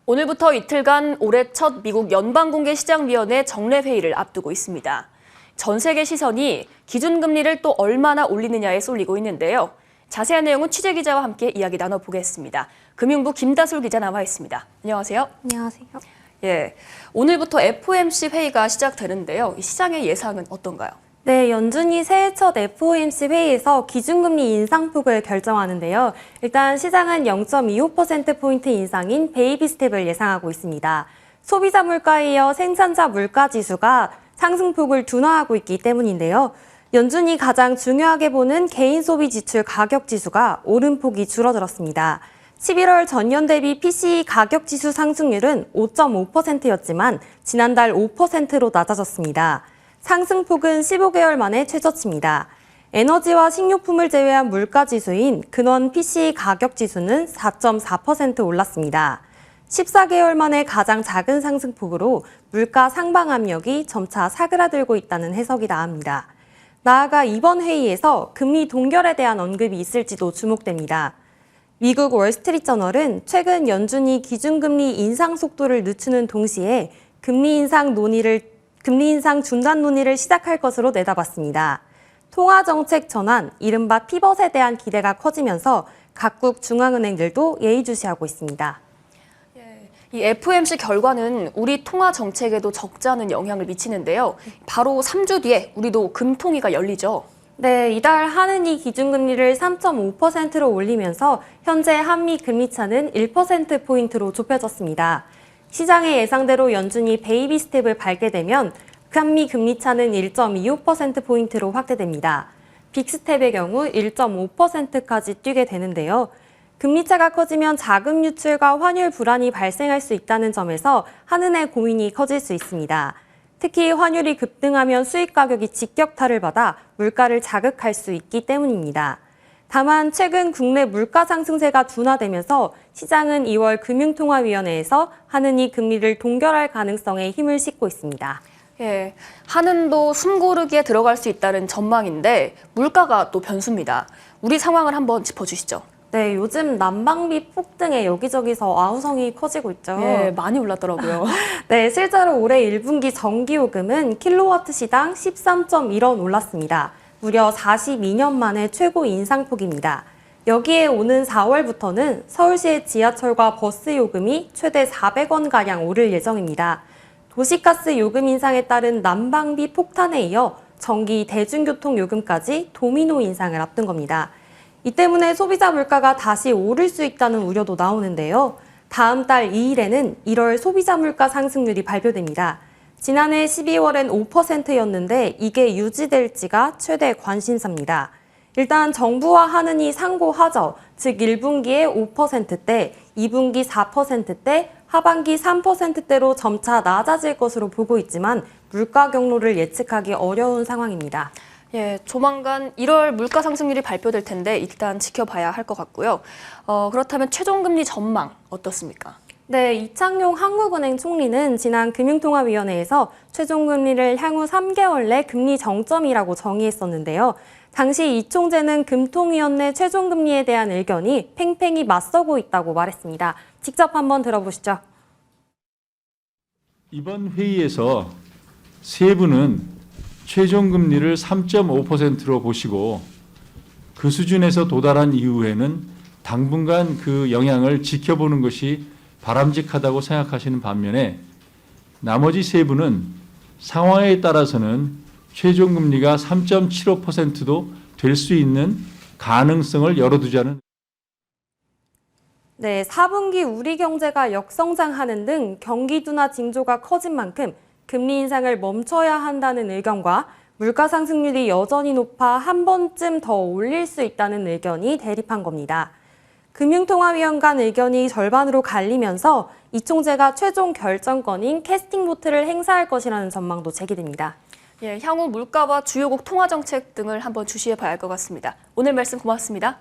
오늘부터 이틀간 올해 첫 미국 연방공개시장위원회 정례회의를 앞두고 있습니다. 전 세계 시선이 기준금리를 또 얼마나 올리느냐에 쏠리고 있는데요. 자세한 내용은 취재기자와 함께 이야기 나눠보겠습니다. 금융부 김다솔 기자 나와 있습니다. 안녕하세요. 안녕하세요. 예, 오늘부터 FOMC 회의가 시작되는데요. 이 시장의 예상은 어떤가요? 네, 연준이 새해 첫 FOMC 회의에서 기준금리 인상폭을 결정하는데요. 일단 시장은 0.25%포인트 인상인 베이비 스텝을 예상하고 있습니다. 소비자 물가에 이어 생산자 물가 지수가 상승폭을 둔화하고 있기 때문인데요. 연준이 가장 중요하게 보는 개인 소비 지출 가격 지수가 오름폭이 줄어들었습니다. 11월 전년 대비 PCE 가격 지수 상승률은 5.5%였지만 지난달 5%로 낮아졌습니다. 상승폭은 15개월 만에 최저치입니다. 에너지와 식료품을 제외한 물가 지수인 근원 PCE 가격 지수는 4.4% 올랐습니다. 14개월 만에 가장 작은 상승폭으로 물가 상방 압력이 점차 사그라들고 있다는 해석이 나옵니다. 나아가 이번 회의에서 금리 동결에 대한 언급이 있을지도 주목됩니다. 미국 월스트리트저널은 최근 연준이 기준금리 인상 속도를 늦추는 동시에 금리 인상 중단 논의를 시작할 것으로 내다봤습니다. 통화정책 전환, 이른바 피벗에 대한 기대가 커지면서 각국 중앙은행들도 예의주시하고 있습니다. 이 FOMC 결과는 우리 통화 정책에도 적지 않은 영향을 미치는데요. 바로 3주 뒤에 우리도 금통위가 열리죠. 네, 이달 하느니 기준금리를 3.5%로 올리면서 현재 한미 금리차는 1%포인트로 좁혀졌습니다. 시장의 예상대로 연준이 베이비 스텝을 밟게 되면 한미 금리차는 1.25%포인트로 확대됩니다. 빅스텝의 경우 1.5%까지 뛰게 되는데요. 금리차가 커지면 자금 유출과 환율 불안이 발생할 수 있다는 점에서 한은의 고민이 커질 수 있습니다. 특히 환율이 급등하면 수입 가격이 직격탄을 받아 물가를 자극할 수 있기 때문입니다. 다만 최근 국내 물가 상승세가 둔화되면서 시장은 2월 금융통화위원회에서 한은이 금리를 동결할 가능성에 힘을 싣고 있습니다. 예, 한은도 숨고르기에 들어갈 수 있다는 전망인데 물가가 또 변수입니다. 우리 상황을 한번 짚어주시죠. 네, 요즘 난방비 폭등에 여기저기서 아우성이 커지고 있죠. 예, 많이 올랐더라고요. 네, 실제로 올해 1분기 전기요금은 킬로와트 시당 13.1원 올랐습니다. 무려 42년 만에 최고 인상폭입니다. 여기에 오는 4월부터는 서울시의 지하철과 버스 요금이 최대 400원가량 오를 예정입니다. 도시가스 요금 인상에 따른 난방비 폭탄에 이어 전기, 대중교통 요금까지 도미노 인상을 앞둔 겁니다. 이 때문에 소비자 물가가 다시 오를 수 있다는 우려도 나오는데요. 다음 달 2일에는 1월 소비자 물가 상승률이 발표됩니다. 지난해 12월엔 5%였는데 이게 유지될지가 최대 관심사입니다. 일단 정부와 한은이 상고하저, 즉 1분기에 5%대, 2분기 4%대, 하반기 3%대로 점차 낮아질 것으로 보고 있지만 물가 경로를 예측하기 어려운 상황입니다. 예, 조만간 1월 물가 상승률이 발표될 텐데 일단 지켜봐야 할 것 같고요. 그렇다면 최종금리 전망 어떻습니까? 네, 이창용 한국은행 총리는 지난 금융통화위원회에서 최종금리를 향후 3개월 내 금리 정점이라고 정의했었는데요. 당시 이 총재는 금통위원회 최종금리에 대한 의견이 팽팽히 맞서고 있다고 말했습니다. 직접 한번 들어보시죠. 이번 회의에서 세부는 최종금리를 3.5%로 보시고 그 수준에서 도달한 이후에는 당분간 그 영향을 지켜보는 것이 바람직하다고 생각하시는 반면에 나머지 세부는 상황에 따라서는 최종금리가 3.75%도 될 수 있는 가능성을 열어두자는. 네, 4분기 우리 경제가 역성장하는 등 경기 둔화 징조가 커진 만큼 금리 인상을 멈춰야 한다는 의견과 물가 상승률이 여전히 높아 한 번쯤 더 올릴 수 있다는 의견이 대립한 겁니다. 금융통화위원 간 의견이 절반으로 갈리면서 이 총재가 최종 결정권인 캐스팅 보트를 행사할 것이라는 전망도 제기됩니다. 예, 향후 물가와 주요국 통화 정책 등을 한번 주시해 봐야 할 것 같습니다. 오늘 말씀 고맙습니다.